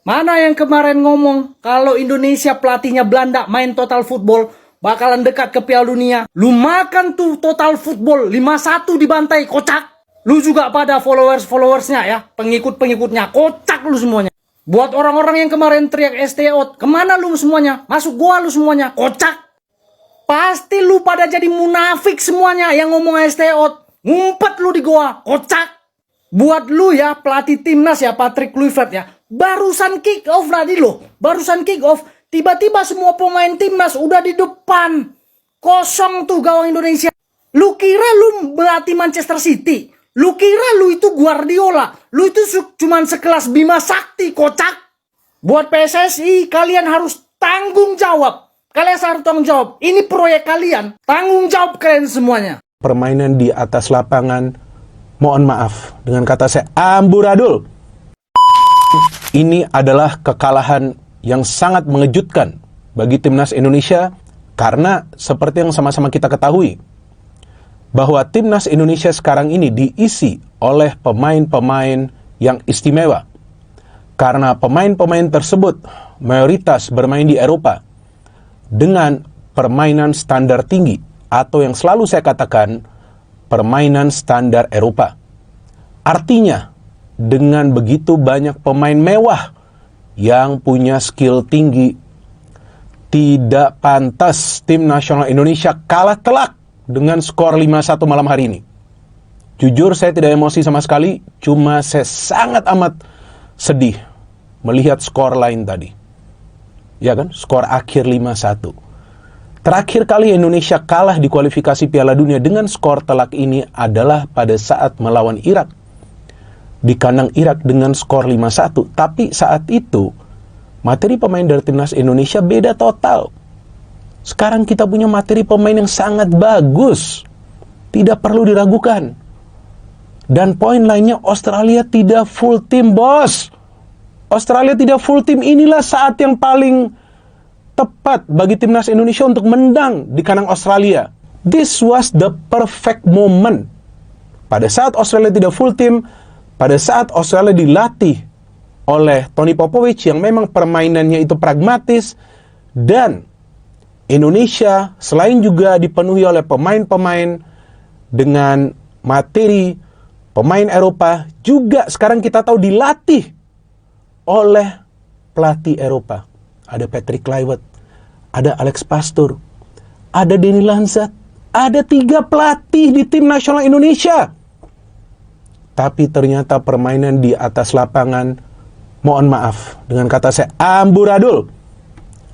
Mana yang kemarin ngomong kalau Indonesia pelatihnya Belanda main total football bakalan dekat ke Piala Dunia? Lu makan tuh total football 5-1 dibantai, kocak. Lu juga pada followersnya ya, pengikutnya, kocak lu semuanya. Buat orang-orang yang kemarin teriak STO, kemana lu semuanya? Masuk gua lu semuanya, kocak. Pasti lu pada jadi munafik semuanya yang ngomong STO. Ngumpet lu di gua, kocak. Buat lu ya, pelatih timnas ya, Patrick Kluivert ya. Barusan kick off tadi loh. Barusan kick off. Tiba-tiba semua pemain timnas udah di depan. Kosong tuh gawang Indonesia. Lu kira lu melatih Manchester City? Lu kira lu itu Guardiola? Lu itu cuman sekelas Bima Sakti, kocak. Buat PSSI, kalian harus tanggung jawab. Kalian harus tanggung jawab. Ini proyek kalian. Tanggung jawab kalian semuanya. Permainan di atas lapangan, mohon maaf, dengan kata saya amburadul. Ini adalah kekalahan yang sangat mengejutkan bagi timnas Indonesia karena seperti yang sama-sama kita ketahui bahwa timnas Indonesia sekarang ini diisi oleh pemain-pemain yang istimewa. Karena pemain-pemain tersebut mayoritas bermain di Eropa dengan permainan standar tinggi atau yang selalu saya katakan permainan standar Eropa. Artinya, dengan begitu banyak pemain mewah yang punya skill tinggi, tidak pantas tim nasional Indonesia kalah telak dengan skor 5-1 malam hari ini. Jujur saya tidak emosi sama sekali, cuma saya sangat amat sedih melihat skor lain tadi. Ya kan, skor akhir 5-1. Terakhir kali Indonesia kalah di kualifikasi Piala Dunia dengan skor telak ini adalah pada saat melawan Irak. Di kandang Irak dengan skor 5-1. Tapi saat itu, materi pemain dari timnas Indonesia beda total. Sekarang kita punya materi pemain yang sangat bagus. Tidak perlu diragukan. Dan poin lainnya, Australia tidak full team, bos. Australia tidak full team, inilah saat yang paling tepat bagi timnas Indonesia untuk menang di kandang Australia. This was the perfect moment. Pada saat Australia tidak full team, pada saat Australia dilatih oleh Tony Popovic yang memang permainannya itu pragmatis, dan Indonesia selain juga dipenuhi oleh pemain-pemain dengan materi pemain Eropa, juga sekarang kita tahu dilatih oleh pelatih Eropa. Ada Patrick Kluivert, ada Alex Pastoor, ada Denny Lanzat, ada 3 pelatih di tim nasional Indonesia. Tapi ternyata permainan di atas lapangan, mohon maaf, dengan kata saya amburadul.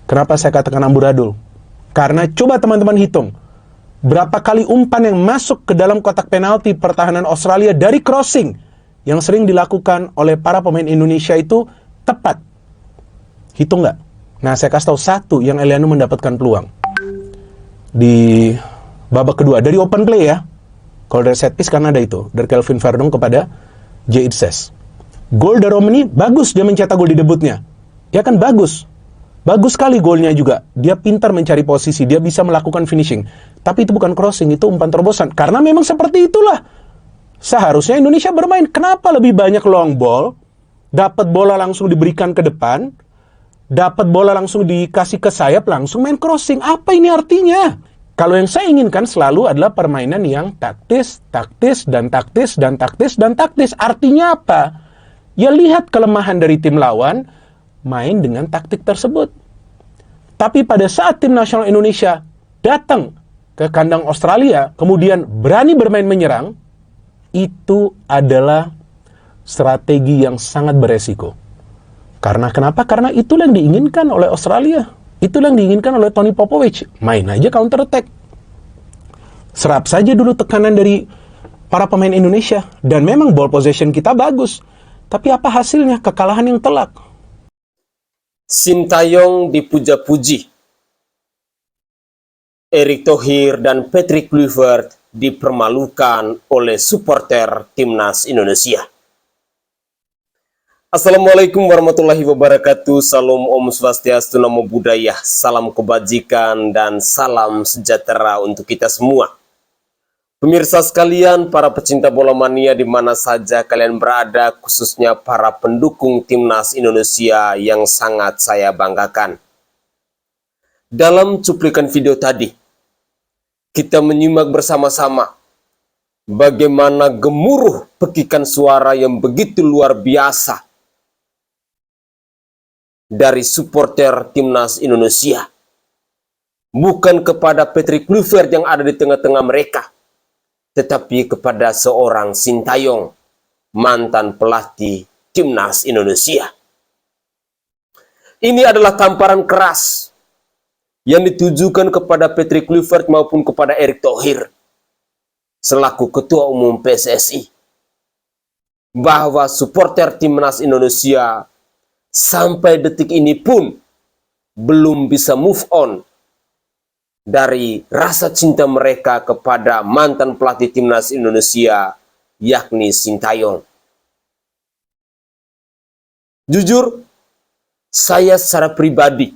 Kenapa saya katakan amburadul? Karena coba teman-teman hitung, berapa kali umpan yang masuk ke dalam kotak penalti pertahanan Australia dari crossing yang sering dilakukan oleh para pemain Indonesia itu tepat. Hitung nggak? Nah, saya kasih tahu satu yang Eliano mendapatkan peluang di babak kedua dari open play ya. Kalau dari set piece kan ada itu, dari Kelvin Verdong kepada J. Itzes. Gol dari Romani bagus, dia mencetak gol di debutnya. Ya kan bagus. Bagus sekali golnya juga. Dia pintar mencari posisi, dia bisa melakukan finishing. Tapi itu bukan crossing, itu umpan terobosan. Karena memang seperti itulah seharusnya Indonesia bermain. Kenapa lebih banyak long ball? Dapat bola langsung diberikan ke depan, dapat bola langsung dikasih ke sayap, langsung main crossing. Apa ini artinya? Kalau yang saya inginkan selalu adalah permainan yang taktis, dan taktis. Artinya apa? Ya lihat kelemahan dari tim lawan, main dengan taktik tersebut. Tapi pada saat tim nasional Indonesia datang ke kandang Australia, kemudian berani bermain menyerang, itu adalah strategi yang sangat beresiko. Karena kenapa? Karena itulah yang diinginkan oleh Australia. Itulah yang diinginkan oleh Tony Popovic. Main aja counter attack. Serap saja dulu tekanan dari para pemain Indonesia. Dan memang ball possession kita bagus. Tapi apa hasilnya? Kekalahan yang telak. Sintayong dipuja-puji. Erick Thohir dan Patrick Kluivert dipermalukan oleh supporter timnas Indonesia. Assalamualaikum warahmatullahi wabarakatuh. Salam Om Swastiastu, Namo Buddhaya, salam kebajikan dan salam sejahtera untuk kita semua. Pemirsa sekalian, para pecinta bola mania di mana saja kalian berada, khususnya para pendukung timnas Indonesia yang sangat saya banggakan. Dalam cuplikan video tadi, kita menyimak bersama-sama bagaimana gemuruh pekikan suara yang begitu luar biasa dari supporter timnas Indonesia. Bukan kepada Patrick Kluivert yang ada di tengah-tengah mereka, tetapi kepada seorang Sintayong, mantan pelatih timnas Indonesia. Ini adalah tamparan keras yang ditujukan kepada Patrick Kluivert maupun kepada Erick Thohir selaku Ketua Umum PSSI, bahwa supporter timnas Indonesia sampai detik ini pun belum bisa move on dari rasa cinta mereka kepada mantan pelatih timnas Indonesia, yakni Sintayong. Jujur, saya secara pribadi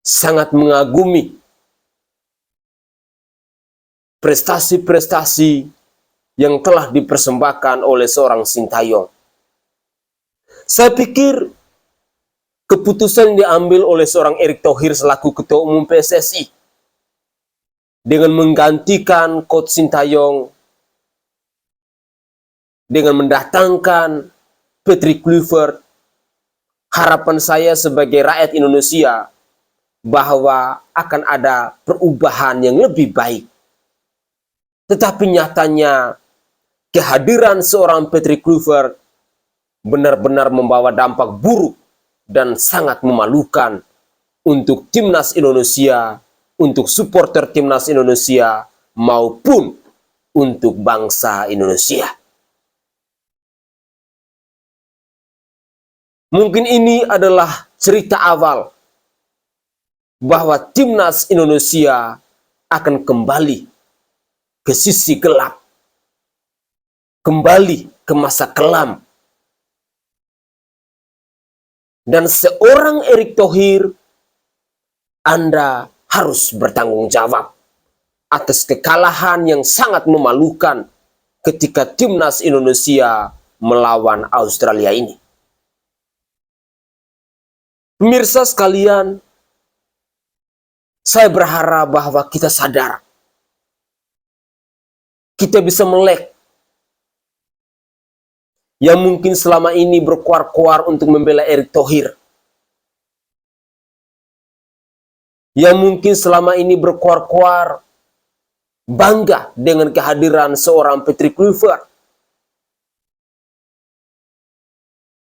sangat mengagumi prestasi-prestasi yang telah dipersembahkan oleh seorang Sintayong. Saya pikir keputusan yang diambil oleh seorang Erick Thohir selaku Ketua Umum PSSI dengan menggantikan Coach Sintayong dengan mendatangkan Patrick Kluivert, harapan saya sebagai rakyat Indonesia bahwa akan ada perubahan yang lebih baik. Tetapi nyatanya kehadiran seorang Patrick Kluivert benar-benar membawa dampak buruk dan sangat memalukan untuk timnas Indonesia, untuk supporter timnas Indonesia, maupun untuk bangsa Indonesia. Mungkin ini adalah cerita awal bahwa timnas Indonesia akan kembali ke sisi gelap, kembali ke masa kelam. Dan seorang Erick Thohir, Anda harus bertanggung jawab atas kekalahan yang sangat memalukan ketika timnas Indonesia melawan Australia ini. Pemirsa sekalian, saya berharap bahwa kita sadar, kita bisa melek yang mungkin selama ini berkuar-kuar untuk membela Erick Thohir, yang mungkin selama ini berkuar-kuar bangga dengan kehadiran seorang Patrick Kluivert,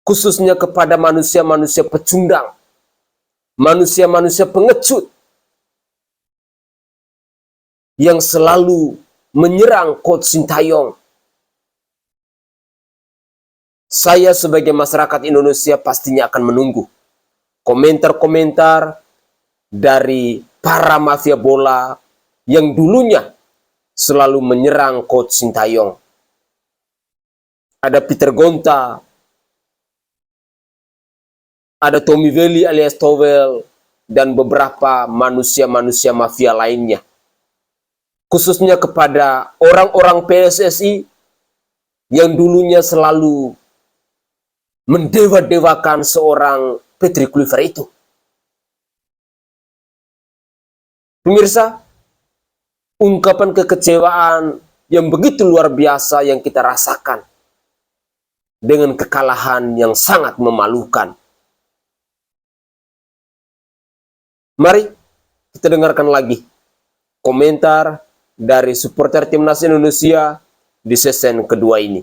khususnya kepada manusia-manusia pecundang, manusia-manusia pengecut yang selalu menyerang Coach Sintayong. Saya sebagai masyarakat Indonesia pastinya akan menunggu komentar-komentar dari para mafia bola yang dulunya selalu menyerang Coach Sintayong. Ada Peter Gonta, ada Tommy Veli alias Towel, dan beberapa manusia-manusia mafia lainnya. Khususnya kepada orang-orang PSSI yang dulunya selalu mendewa-dewakan seorang Patrick Kluivert itu. Pemirsa, ungkapan kekecewaan yang begitu luar biasa yang kita rasakan dengan kekalahan yang sangat memalukan. Mari kita dengarkan lagi komentar dari supporter timnas Indonesia di season kedua ini.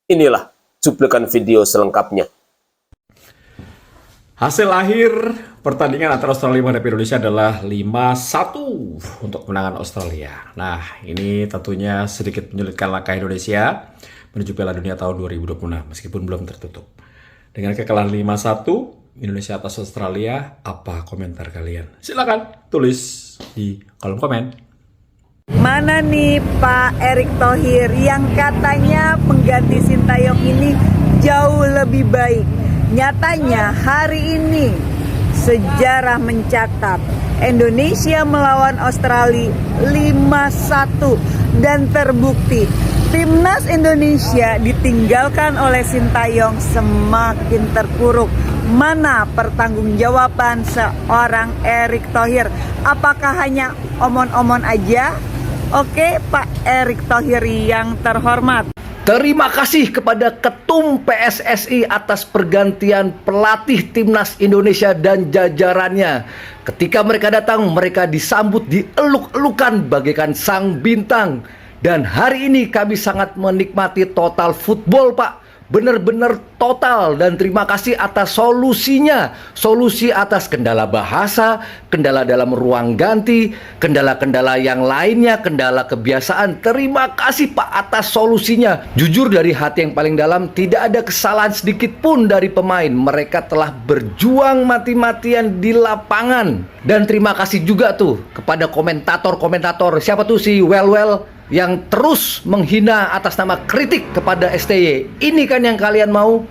Inilah cuplikan video selengkapnya. Hasil akhir pertandingan antara Australia menghadapi Indonesia adalah 5-1 untuk kemenangan Australia. Nah, ini tentunya sedikit menyulitkan langkah Indonesia menuju Piala Dunia tahun 2026, meskipun belum tertutup. Dengan kekalahan 5-1 Indonesia atas Australia, apa komentar kalian? Silakan tulis di kolom komen. Mana nih Pak Erick Thohir yang katanya pengganti Sintayong ini jauh lebih baik. Nyatanya hari ini sejarah mencatat Indonesia melawan Australia 5-1 dan terbukti timnas Indonesia ditinggalkan oleh Sintayong semakin terpuruk. Mana pertanggungjawaban seorang Erick Thohir? Apakah hanya omon-omon aja? Oke, Pak Erick Thohir yang terhormat. Terima kasih kepada Ketum PSSI atas pergantian pelatih Timnas Indonesia dan jajarannya. Ketika mereka datang, mereka disambut dieluk-elukan bagaikan sang bintang. Dan hari ini kami sangat menikmati total football, Pak. Benar-benar total, dan terima kasih atas solusinya. Solusi atas kendala bahasa, kendala dalam ruang ganti, kendala-kendala yang lainnya, kendala kebiasaan. Terima kasih Pak atas solusinya. Jujur dari hati yang paling dalam, tidak ada kesalahan sedikit pun dari pemain. Mereka telah berjuang mati-matian di lapangan. Dan terima kasih juga tuh kepada komentator-komentator. Siapa tuh si Well yang terus menghina atas nama kritik kepada STY. Ini kan yang kalian mau,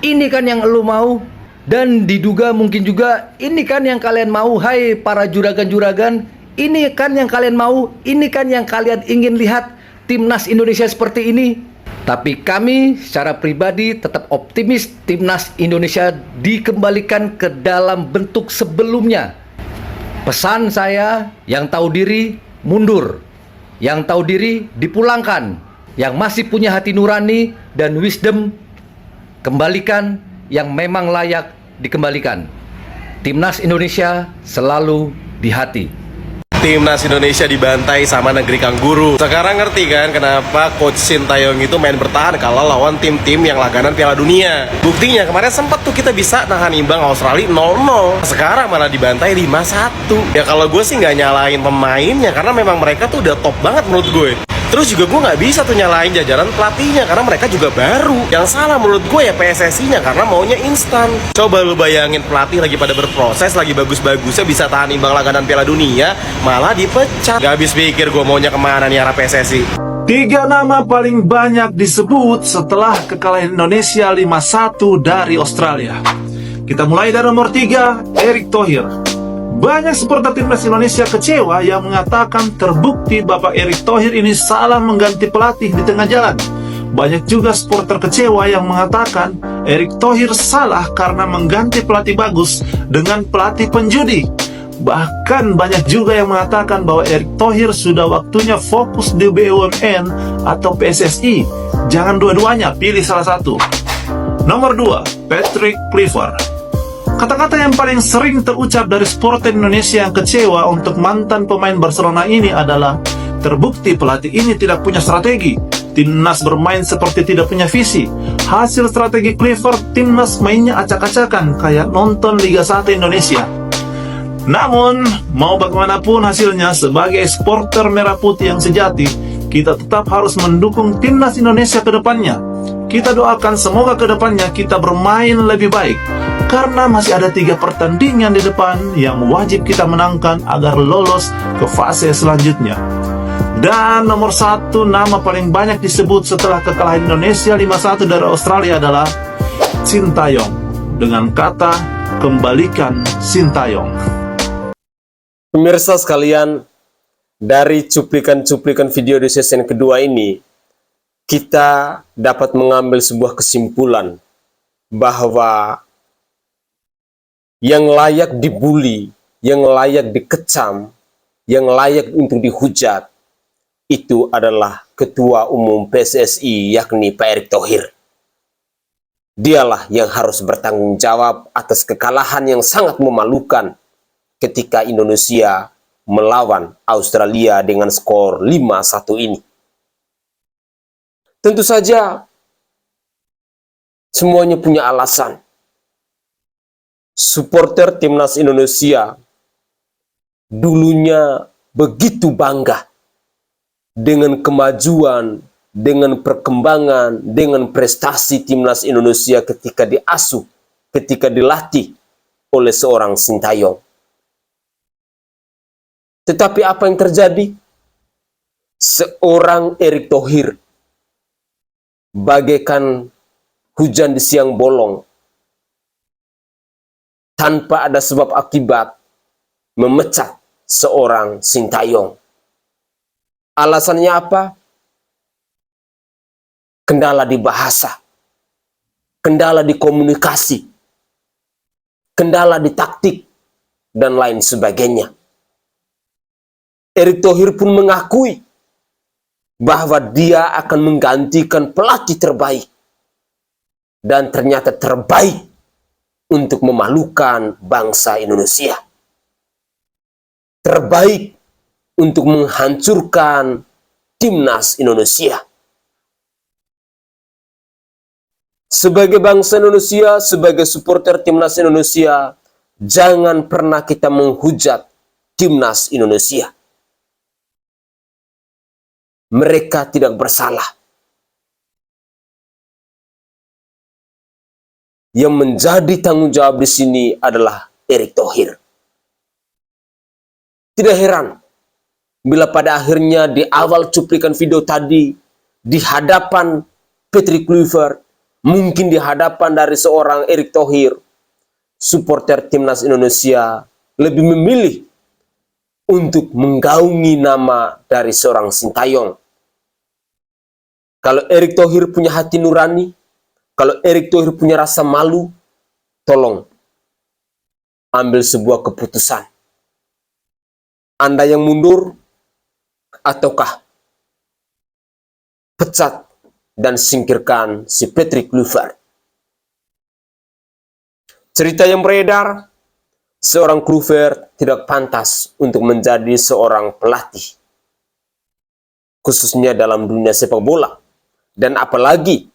ini kan yang lu mau, dan diduga mungkin juga ini kan yang kalian mau. Hai para juragan-juragan, ini kan yang kalian mau, ini kan yang kalian ingin lihat timnas Indonesia seperti ini. Tapi kami secara pribadi tetap optimis timnas Indonesia dikembalikan ke dalam bentuk sebelumnya. Pesan saya, yang tahu diri mundur, yang tahu diri dipulangkan, yang masih punya hati nurani dan wisdom kembalikan, yang memang layak dikembalikan. Timnas Indonesia selalu di hati. Timnas Indonesia dibantai sama negeri Kangguru. Sekarang ngerti kan kenapa Coach Sintayong itu main bertahan kalau lawan tim-tim yang langganan Piala Dunia. Buktinya kemarin sempat tuh kita bisa nahan imbang Australia 0-0. Sekarang malah dibantai 5-1. Ya kalau gue sih nggak nyalain pemainnya, karena memang mereka tuh udah top banget menurut gue. Terus juga gue nggak bisa tuh nyalain jajaran pelatihnya, karena mereka juga baru. Yang salah menurut gue ya PSSI-nya, karena maunya instan. Coba lu bayangin pelatih lagi pada berproses, lagi bagus-bagusnya bisa tahan imbang langganan Piala Dunia, malah dipecat. Gak habis pikir gue maunya kemana nih arah PSSI. 3 nama paling banyak disebut setelah kekalahan Indonesia 5-1 dari Australia. Kita mulai dari nomor 3, Erick Thohir. Banyak supporter timnas Indonesia kecewa yang mengatakan terbukti Bapak Erick Thohir ini salah mengganti pelatih di tengah jalan. Banyak juga supporter kecewa yang mengatakan Erick Thohir salah karena mengganti pelatih bagus dengan pelatih penjudi. Bahkan banyak juga yang mengatakan bahwa Erick Thohir sudah waktunya fokus di BUMN atau PSSI. Jangan dua-duanya, pilih salah satu. Nomor 2, Patrick Kluivert. Kata-kata yang paling sering terucap dari supporter Indonesia yang kecewa untuk mantan pemain Barcelona ini adalah terbukti pelatih ini tidak punya strategi. Timnas bermain seperti tidak punya visi. Hasil strategi Kluivert, timnas mainnya acak-acakan kayak nonton Liga 1 Indonesia. Namun, mau bagaimanapun hasilnya, sebagai supporter merah putih yang sejati, kita tetap harus mendukung timnas Indonesia ke depannya. Kita doakan semoga ke depannya kita bermain lebih baik, karena masih ada 3 pertandingan di depan yang wajib kita menangkan agar lolos ke fase selanjutnya. Dan nomor 1 nama paling banyak disebut setelah kekalahan Indonesia 5-1 dari Australia adalah Sintayong. Dengan kata, kembalikan Sintayong. Pemirsa sekalian, dari cuplikan-cuplikan video di season kedua ini, kita dapat mengambil sebuah kesimpulan bahwa yang layak dibully, yang layak dikecam, yang layak untuk dihujat, itu adalah Ketua Umum PSSI, yakni Pak Erick Thohir. Dialah yang harus bertanggung jawab atas kekalahan yang sangat memalukan ketika Indonesia melawan Australia dengan skor 5-1 ini. Tentu saja semuanya punya alasan. Supporter timnas Indonesia dulunya begitu bangga dengan kemajuan, dengan perkembangan, dengan prestasi timnas Indonesia ketika diasuh, ketika dilatih oleh seorang Sintayong. Tetapi apa yang terjadi? Seorang Erick Thohir bagaikan hujan di siang bolong, tanpa ada sebab akibat, memecat seorang Sintayong. Alasannya apa? Kendala di bahasa, kendala di komunikasi, kendala di taktik, dan lain sebagainya. Erick Thohir pun mengakui bahwa dia akan menggantikan pelatih terbaik. Dan ternyata terbaik untuk memalukan bangsa Indonesia. Terbaik untuk menghancurkan timnas Indonesia. Sebagai bangsa Indonesia, sebagai supporter timnas Indonesia, jangan pernah kita menghujat timnas Indonesia. Mereka tidak bersalah. Yang menjadi tanggung jawab di sini adalah Erick Thohir. Tidak heran bila pada akhirnya di awal cuplikan video tadi, di hadapan Patrick Kluivert, mungkin di hadapan dari seorang Erick Thohir, supporter timnas Indonesia lebih memilih untuk menggaungi nama dari seorang Sintayong. Kalau Erick Thohir punya hati nurani, kalau Erick Thohir punya rasa malu, tolong ambil sebuah keputusan. Anda yang mundur, ataukah pecat dan singkirkan si Patrick Kluivert. Cerita yang beredar, seorang Kluivert tidak pantas untuk menjadi seorang pelatih, khususnya dalam dunia sepak bola, dan apalagi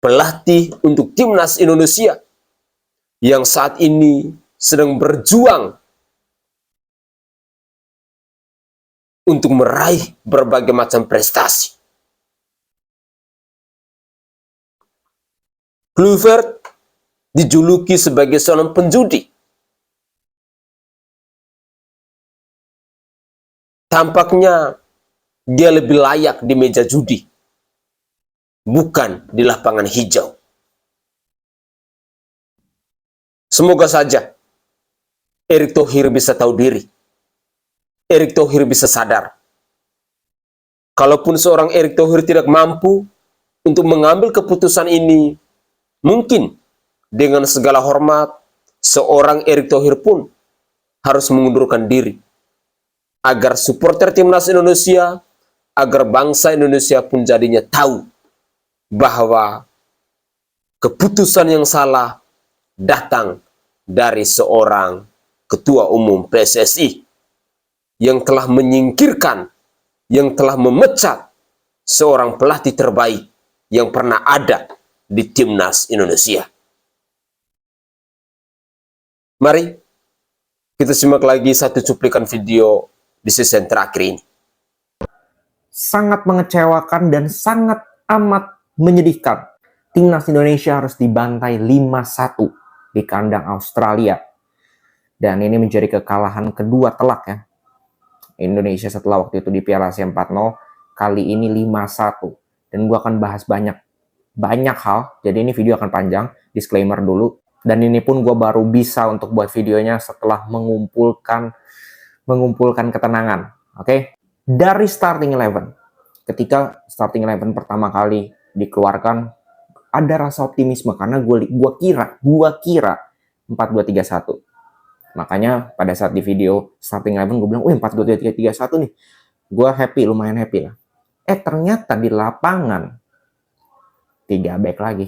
pelatih untuk timnas Indonesia yang saat ini sedang berjuang untuk meraih berbagai macam prestasi. Kluivert dijuluki sebagai seorang penjudi. Tampaknya dia lebih layak di meja judi, bukan di lapangan hijau. Semoga saja Erick Thohir bisa tahu diri. Erick Thohir bisa sadar. Kalaupun seorang Erick Thohir tidak mampu untuk mengambil keputusan ini, mungkin dengan segala hormat, seorang Erick Thohir pun harus mengundurkan diri. Agar supporter timnas Indonesia, agar bangsa Indonesia pun jadinya tahu bahwa keputusan yang salah datang dari seorang ketua umum PSSI yang telah menyingkirkan, yang telah memecat seorang pelatih terbaik yang pernah ada di timnas Indonesia. Mari kita simak lagi satu cuplikan video di season terakhir ini. Sangat mengecewakan dan sangat amat menyedihkan. Timnas Indonesia harus dibantai 5-1 di kandang Australia. Dan ini menjadi kekalahan kedua telak ya. Indonesia setelah waktu itu di Piala Asia 4-0, kali ini 5-1. Dan gue akan bahas banyak hal, jadi ini video akan panjang, disclaimer dulu. Dan ini pun gue baru bisa untuk buat videonya setelah mengumpulkan ketenangan. Oke? Dari starting 11, ketika starting 11 pertama kali dikeluarkan, ada rasa optimisme karena gua kira 4-2-3-1. Makanya pada saat di video starting 11 gue bilang, 4-2-3-1 nih. Gue happy, lumayan happy lah. Ternyata di lapangan 3 back lagi.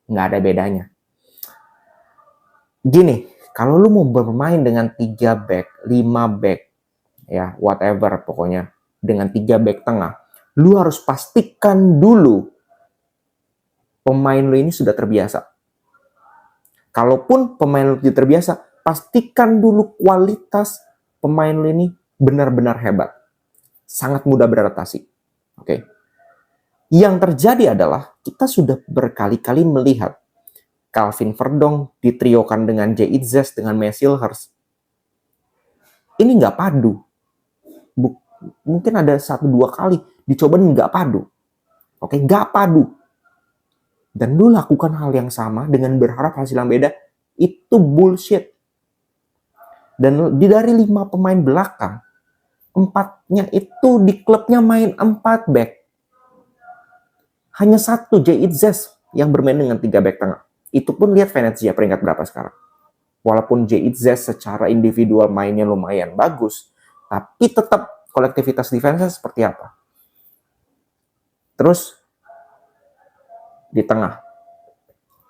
Nggak ada bedanya. Gini, kalau lu mau bermain dengan 3 back, 5 back, ya whatever pokoknya, dengan 3 back tengah, lu harus pastikan dulu pemain lu ini sudah terbiasa. Kalaupun pemain lu tidak terbiasa, pastikan dulu kualitas pemain lu ini benar-benar hebat. Sangat mudah beradaptasi. Oke. Yang terjadi adalah kita sudah berkali-kali melihat Calvin Verdong ditriokan dengan Jay Itzes dengan Mesilhers. Ini nggak padu. Mungkin ada 1-2 kali dicoba nggak padu. Oke, nggak padu. Dan lu lakukan hal yang sama dengan berharap hasil yang beda, itu bullshit. Dan dari 5 pemain belakang, 4-nya itu di klubnya main 4 back. Hanya satu Jay Itzes yang bermain dengan 3 back tengah. Itu pun lihat Venezia peringkat berapa sekarang. Walaupun Jay Itzes secara individual mainnya lumayan bagus, tapi tetap kolektivitas defense seperti apa. Terus di tengah,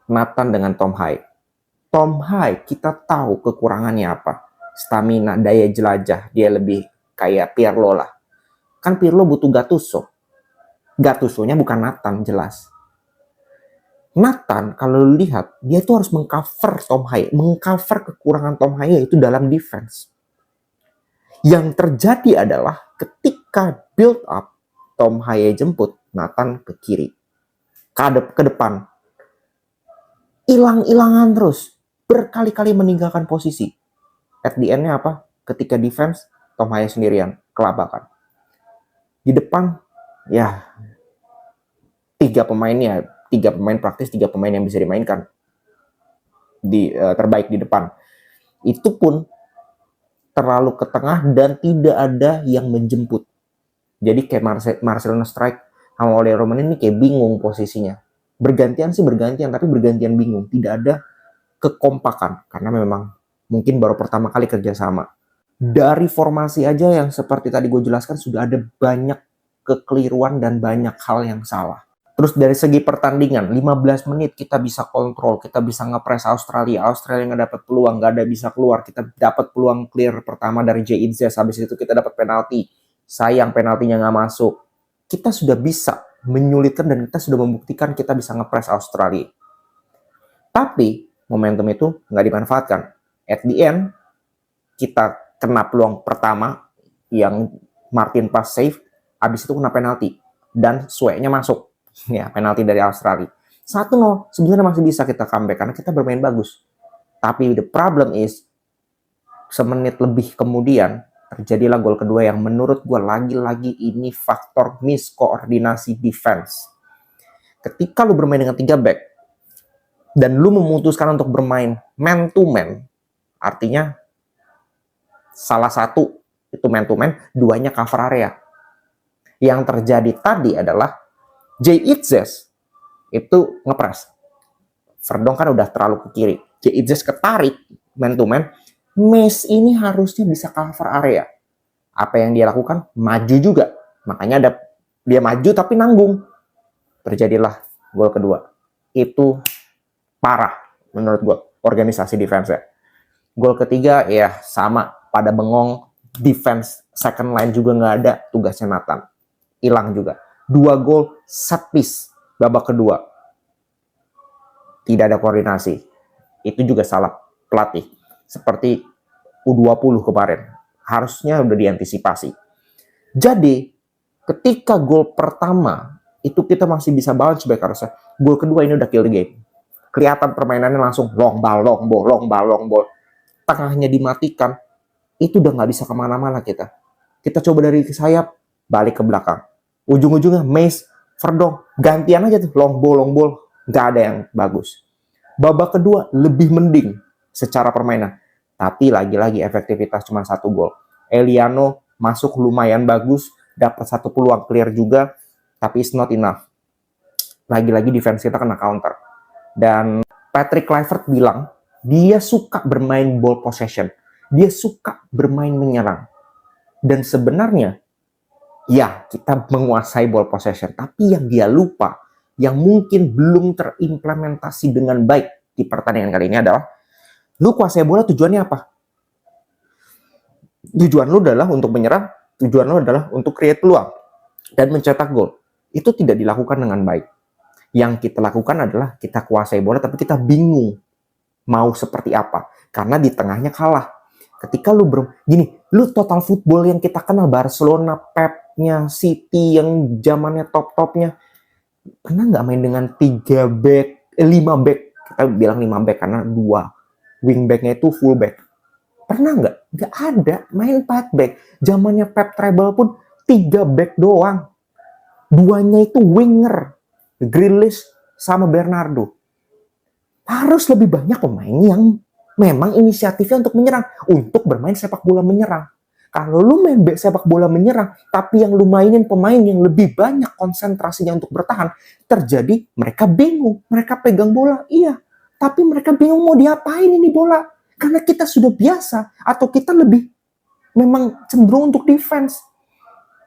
Nathan dengan Tom Hai. Tom Hai kita tahu kekurangannya apa. Stamina, daya jelajah, dia lebih kayak Pirlo lah. Kan Pirlo butuh Gattuso. Gattuso-nya bukan Nathan, jelas. Nathan, kalau lu lihat, dia tuh harus mengcover Tom Hai. Mengcover kekurangan Tom Hai yaitu dalam defense. Yang terjadi adalah ketika build up, Tom Hai jemput, Nathan ke kiri. Ke depan. Hilang-hilangan terus. Berkali-kali meninggalkan posisi. At the end-nya apa? Ketika defense, Tom Hai sendirian, kelabakan. Di depan, ya, 3 pemainnya, 3 pemain praktis, 3 pemain yang bisa dimainkan. Terbaik di depan. Itu pun terlalu ke tengah dan tidak ada yang menjemput. Jadi kayak Marcelino Strike sama Ole Roman ini kayak bingung posisinya. Bergantian sih bergantian, tapi bergantian bingung. Tidak ada kekompakan, karena memang mungkin baru pertama kali kerjasama. Dari formasi aja yang seperti tadi gue jelaskan, sudah ada banyak kekeliruan dan banyak hal yang salah. Terus dari segi pertandingan, 15 menit kita bisa kontrol, kita bisa ngepres Australia. Australia nggak dapat peluang, nggak ada bisa keluar. Kita dapat peluang clear pertama dari Jay Itzes, habis itu kita dapat penalti. Sayang penaltinya nggak masuk. Kita sudah bisa menyulitkan dan kita sudah membuktikan kita bisa ngepres Australia. Tapi momentum itu nggak dimanfaatkan. At the end, kita kena peluang pertama yang Martin pas save, habis itu kena penalti. Dan Sue-nya masuk. Ya, penalti dari Australia. 1-0, sebenarnya masih bisa kita comeback karena kita bermain bagus. Tapi the problem is, semenit lebih kemudian, terjadilah gol kedua yang menurut gue lagi-lagi ini faktor miskoordinasi defense. Ketika lu bermain dengan 3 back, dan lu memutuskan untuk bermain man to man, artinya salah satu itu man to man, 2-nya cover area. Yang terjadi tadi adalah Jay Itzes itu ngepres. Verdong kan udah terlalu ke kiri. Jay Itzes ketarik man to man. Mace ini harusnya bisa cover area. Apa yang dia lakukan? Maju juga. Makanya dia maju tapi nanggung. Terjadilah gol kedua. Itu parah menurut gue organisasi defense-nya. Gol ketiga ya sama, pada bengong, defense second line juga nggak ada, tugasnya Nathan. Hilang juga. 2 gol set piece babak kedua. Tidak ada koordinasi. Itu juga salah pelatih. Seperti U20 kemarin. Harusnya udah diantisipasi. Jadi, ketika gol pertama, itu kita masih bisa bounce back harusnya. Gol kedua ini udah kill the game. Kelihatan permainannya langsung long ball. Tengahnya dimatikan. Itu udah nggak bisa kemana-mana kita. Kita coba dari sayap, balik ke belakang. Ujung-ujungnya Mace, Verdong, gantian aja tuh, long ball, nggak ada yang bagus. Babak kedua lebih mending secara permainan, tapi lagi-lagi efektivitas cuma 1 gol. Eliano masuk lumayan bagus, dapat 1 peluang clear juga, tapi it's not enough. Lagi-lagi defense kita kena counter. Dan Patrick Kluivert bilang dia suka bermain ball possession, dia suka bermain menyerang. Dan sebenarnya ya, kita menguasai ball possession. Tapi yang dia lupa, yang mungkin belum terimplementasi dengan baik di pertandingan kali ini adalah, lu kuasai bola tujuannya apa? Tujuan lu adalah untuk menyerang, tujuan lu adalah untuk create peluang dan mencetak gol. Itu tidak dilakukan dengan baik. Yang kita lakukan adalah kita kuasai bola, tapi kita bingung mau seperti apa. Karena di tengahnya kalah. Ketika lu lu total football yang kita kenal, Barcelona, Pep-nya, City yang zamannya top-topnya, pernah nggak main dengan 3 back, 5 back? Kita bilang 5 back karena 2 wing back-nya itu full back. Pernah nggak? Nggak ada. Main 4 back. Zamannya Pep treble pun 3 back doang. 2-nya itu winger. Grealish sama Bernardo. Harus lebih banyak pemain yang memang inisiatifnya untuk menyerang, untuk bermain sepak bola menyerang. Kalau lu main sepak bola menyerang, tapi yang lu mainin pemain yang lebih banyak konsentrasinya untuk bertahan, terjadi mereka bingung, mereka pegang bola, iya, tapi mereka bingung mau diapain ini bola. Karena kita sudah biasa, atau kita lebih memang cenderung untuk defense.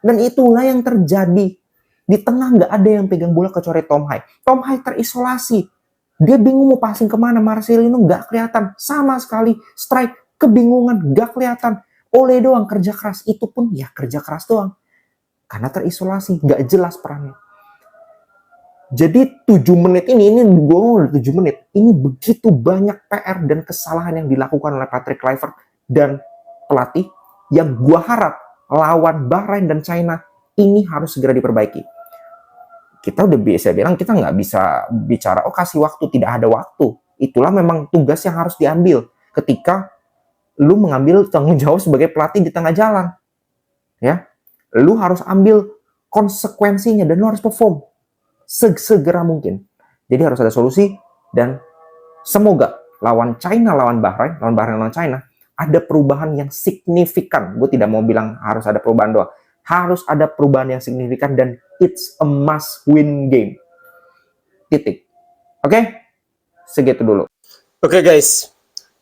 Dan itulah yang terjadi. Di tengah nggak ada yang pegang bola kecuali Tom Hai. Tom Hai terisolasi. Dia bingung mau passing kemana, Marcelino nggak kelihatan. Sama sekali, strike, kebingungan, nggak kelihatan. Ole doang kerja keras, itu pun ya kerja keras doang. Karena terisolasi, nggak jelas perannya. Jadi 7 menit ini gue ngomong 7 menit, ini begitu banyak PR dan kesalahan yang dilakukan oleh Patrick Kluivert dan pelatih, yang gue harap lawan Bahrain dan China ini harus segera diperbaiki. Kita udah biasa bilang, kita nggak bisa bicara, oh kasih waktu, tidak ada waktu. Itulah memang tugas yang harus diambil ketika lu mengambil tanggung jawab sebagai pelatih di tengah jalan. Ya, lu harus ambil konsekuensinya dan lu harus perform segera mungkin. Jadi harus ada solusi, dan semoga lawan China, lawan Bahrain, lawan China, ada perubahan yang signifikan. Gue tidak mau bilang harus ada perubahan doang. Harus ada perubahan yang signifikan, dan it's a must win game. Titik. Oke? Segitu dulu. Oke guys,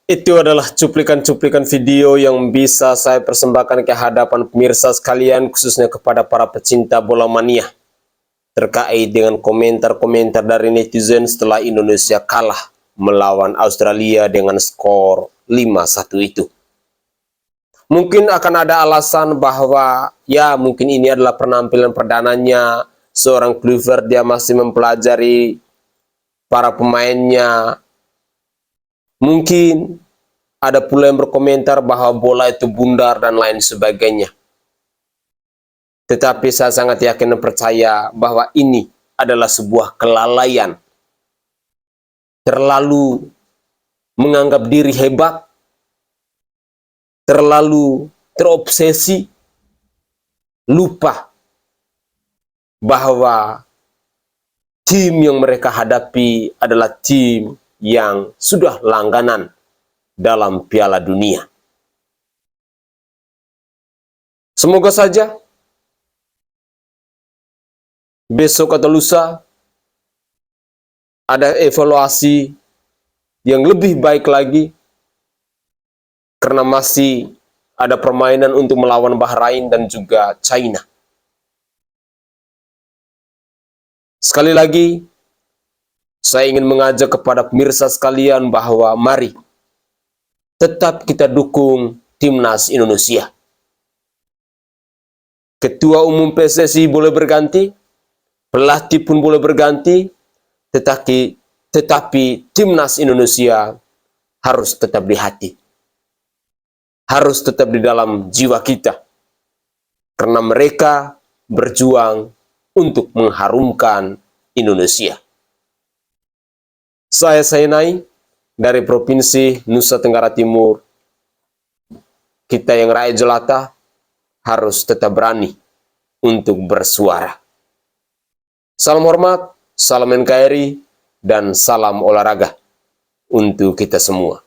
itu adalah cuplikan-cuplikan video yang bisa saya persembahkan ke hadapan pemirsa sekalian, khususnya kepada para pecinta bola mania, terkait dengan komentar-komentar dari netizen setelah Indonesia kalah melawan Australia dengan skor 5-1 itu. Mungkin akan ada alasan bahwa ya mungkin ini adalah penampilan perdananya seorang Kluivert, dia masih mempelajari para pemainnya. Mungkin ada pula yang berkomentar bahwa bola itu bundar dan lain sebagainya. Tetapi saya sangat yakin dan percaya bahwa ini adalah sebuah kelalaian. Terlalu menganggap diri hebat, terlalu terobsesi, lupa bahwa tim yang mereka hadapi adalah tim yang sudah langganan dalam Piala Dunia. Semoga saja besok atau lusa ada evaluasi yang lebih baik lagi, karena masih ada permainan untuk melawan Bahrain dan juga China. Sekali lagi, saya ingin mengajak kepada pemirsa sekalian bahwa mari tetap kita dukung Timnas Indonesia. Ketua Umum PSSI boleh berganti, pelatih pun boleh berganti, tetapi Timnas Indonesia harus tetap di hati. Harus tetap di dalam jiwa kita. Karena mereka berjuang untuk mengharumkan Indonesia. Saya Sainai dari Provinsi Nusa Tenggara Timur. Kita yang rakyat jelata harus tetap berani untuk bersuara. Salam hormat, salam NKRI, dan salam olahraga untuk kita semua.